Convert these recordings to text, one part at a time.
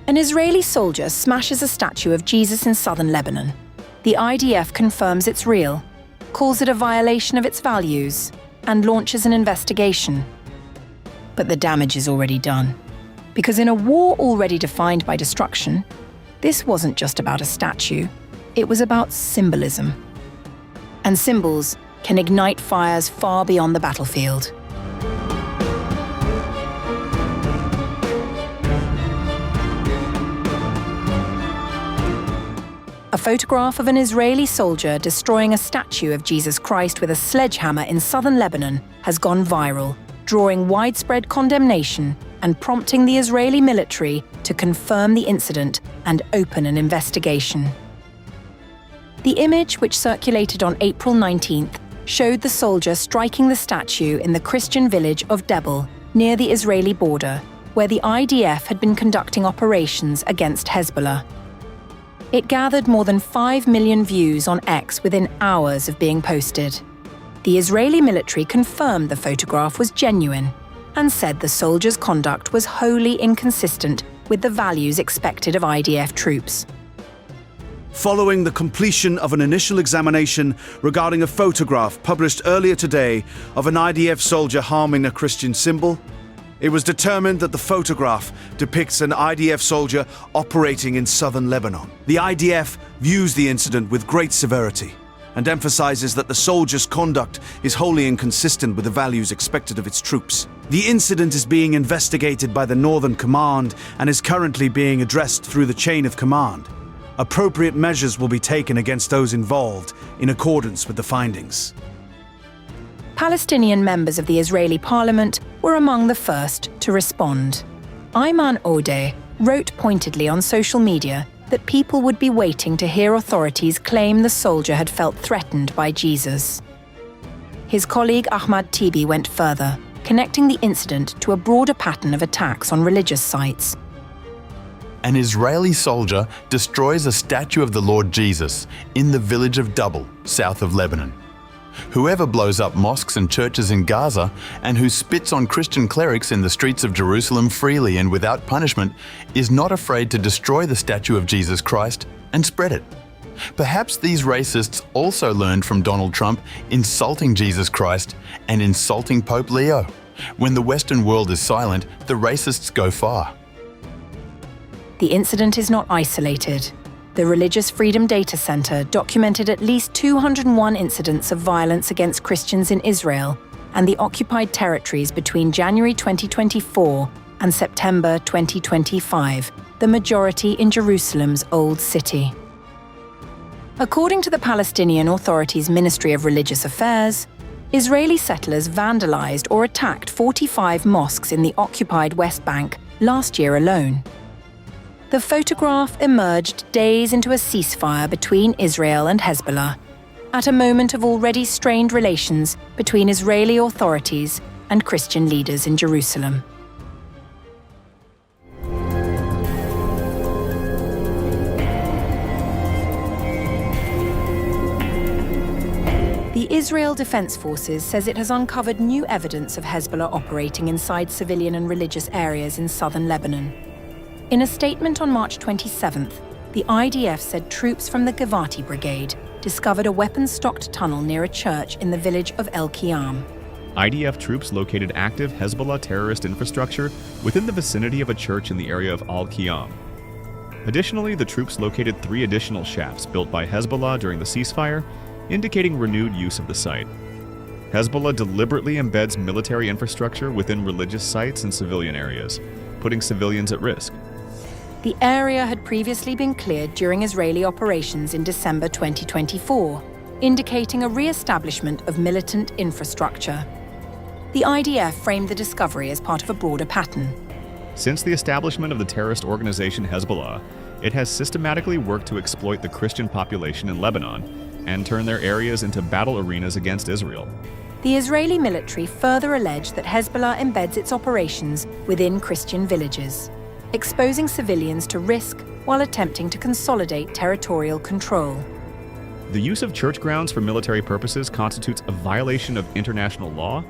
An Israeli soldier smashes a statue of Jesus in southern Lebanon. The IDF confirms it's real, calls it a violation of its values, and launches an investigation. But the damage is already done. Because in a war already defined by destruction, this wasn't just about a statue, it was about symbolism. And symbols can ignite fires far beyond the battlefield. A photograph of an Israeli soldier destroying a statue of Jesus Christ with a sledgehammer in southern Lebanon has gone viral, drawing widespread condemnation and prompting the Israeli military to confirm the incident and open an investigation. The image, which circulated on April 19th, showed the soldier striking the statue in the Christian village of Deepen, near the Israeli border, where the IDF had been conducting operations against Hezbollah. It gathered more than 5 million views on X within hours of being posted. The Israeli military confirmed the photograph was genuine and said the soldier's conduct was wholly inconsistent with the values expected of IDF troops. Following the completion of an initial examination regarding a photograph published earlier today of an IDF soldier harming a Christian symbol, it was determined that the photograph depicts an IDF soldier operating in southern Lebanon. The IDF views the incident with great severity and emphasizes that the soldier's conduct is wholly inconsistent with the values expected of its troops. The incident is being investigated by the Northern Command and is currently being addressed through the chain of command. Appropriate measures will be taken against those involved in accordance with the findings. Palestinian members of the Israeli parliament were among the first to respond. Ayman Odeh wrote pointedly on social media that people would be waiting to hear authorities claim the soldier had felt threatened by Jesus. His colleague Ahmad Tibi went further, connecting the incident to a broader pattern of attacks on religious sites. An Israeli soldier destroys a statue of the Lord Jesus in the village of Deepen, south of Lebanon. Whoever blows up mosques and churches in Gaza and who spits on Christian clerics in the streets of Jerusalem freely and without punishment is not afraid to destroy the statue of Jesus Christ and spread it. Perhaps these racists also learned from Donald Trump insulting Jesus Christ and insulting Pope Leo. When the Western world is silent, the racists go far. The incident is not isolated. The Religious Freedom Data Center documented at least 201 incidents of violence against Christians in Israel and the occupied territories between January 2024 and September 2025, the majority in Jerusalem's Old City. According to the Palestinian Authority's Ministry of Religious Affairs, Israeli settlers vandalized or attacked 45 mosques in the occupied West Bank last year alone. The photograph emerged days into a ceasefire between Israel and Hezbollah, at a moment of already strained relations between Israeli authorities and Christian leaders in Jerusalem. The Israel Defense Forces says it has uncovered new evidence of Hezbollah operating inside civilian and religious areas in southern Lebanon. In a statement on March 27th, the IDF said troops from the Givati Brigade discovered a weapons-stocked tunnel near a church in the village of El Qiyam. IDF troops located active Hezbollah terrorist infrastructure within the vicinity of a church in the area of Al Qiyam. Additionally, the troops located 3 additional shafts built by Hezbollah during the ceasefire, indicating renewed use of the site. Hezbollah deliberately embeds military infrastructure within religious sites and civilian areas, putting civilians at risk. The area had previously been cleared during Israeli operations in December 2024, indicating a re-establishment of militant infrastructure. The IDF framed the discovery as part of a broader pattern. Since the establishment of the terrorist organization Hezbollah, it has systematically worked to exploit the Christian population in Lebanon and turn their areas into battle arenas against Israel. The Israeli military further alleged that Hezbollah embeds its operations within Christian villages, exposing civilians to risk while attempting to consolidate territorial control. The use of church grounds for military purposes constitutes a violation of international law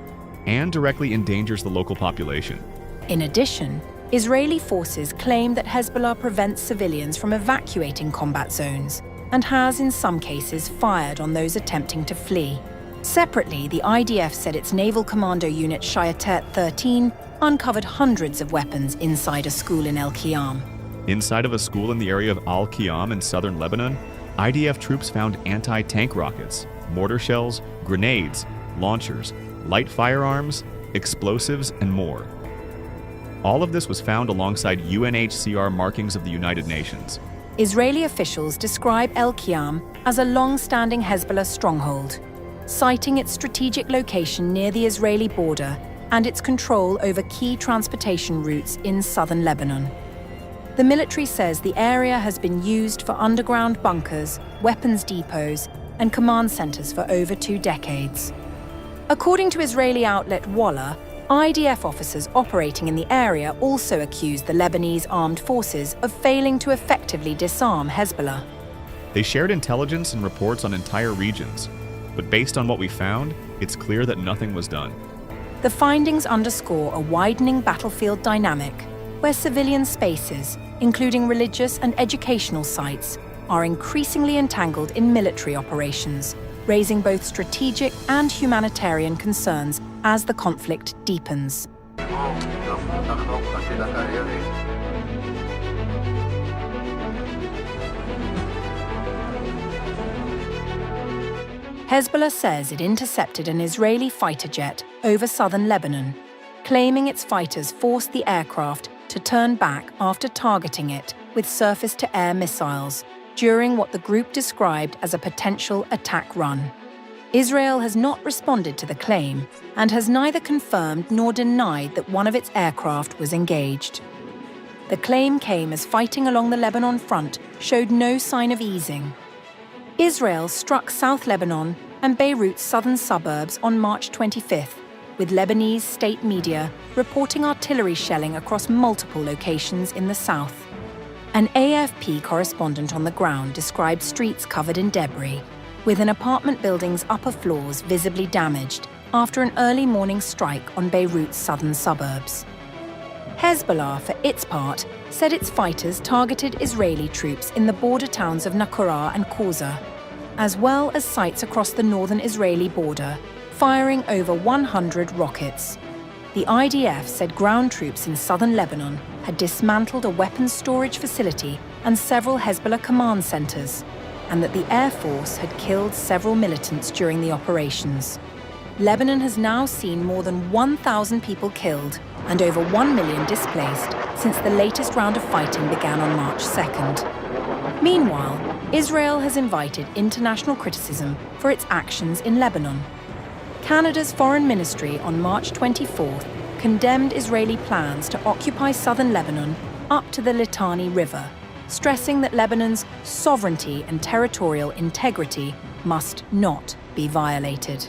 and directly endangers the local population. In addition, Israeli forces claim that Hezbollah prevents civilians from evacuating combat zones and has, in some cases, fired on those attempting to flee. Separately, the IDF said its naval commando unit Shayatet 13 uncovered hundreds of weapons inside a school in El-Qiyam. Inside of a school in the area of Al-Qiyam in southern Lebanon, IDF troops found anti-tank rockets, mortar shells, grenades, launchers, light firearms, explosives, and more. All of this was found alongside UNHCR markings of the United Nations. Israeli officials describe El-Qiyam as a long-standing Hezbollah stronghold, citing its strategic location near the Israeli border and its control over key transportation routes in southern Lebanon. The military says the area has been used for underground bunkers, weapons depots, and command centers for over 2 decades. According to Israeli outlet Walla, IDF officers operating in the area also accused the Lebanese armed forces of failing to effectively disarm Hezbollah. They shared intelligence and reports on entire regions, but based on what we found, it's clear that nothing was done. The findings underscore a widening battlefield dynamic where civilian spaces, including religious and educational sites, are increasingly entangled in military operations, raising both strategic and humanitarian concerns as the conflict deepens. Hezbollah says it intercepted an Israeli fighter jet over southern Lebanon, claiming its fighters forced the aircraft to turn back after targeting it with surface-to-air missiles during what the group described as a potential attack run. Israel has not responded to the claim and has neither confirmed nor denied that one of its aircraft was engaged. The claim came as fighting along the Lebanon front showed no sign of easing. Israel struck South Lebanon and Beirut's southern suburbs on March 25th, with Lebanese state media reporting artillery shelling across multiple locations in the south. An AFP correspondent on the ground described streets covered in debris, with an apartment building's upper floors visibly damaged after an early morning strike on Beirut's southern suburbs. Hezbollah, for its part, said its fighters targeted Israeli troops in the border towns of Naqoura and Qawza, as well as sites across the northern Israeli border, firing over 100 rockets. The IDF said ground troops in southern Lebanon had dismantled a weapons storage facility and several Hezbollah command centers, and that the Air Force had killed several militants during the operations. Lebanon has now seen more than 1,000 people killed and over 1 million displaced since the latest round of fighting began on March 2nd. Meanwhile, Israel has invited international criticism for its actions in Lebanon. Canada's Foreign Ministry on March 24th condemned Israeli plans to occupy southern Lebanon up to the Litani River, stressing that Lebanon's sovereignty and territorial integrity must not be violated.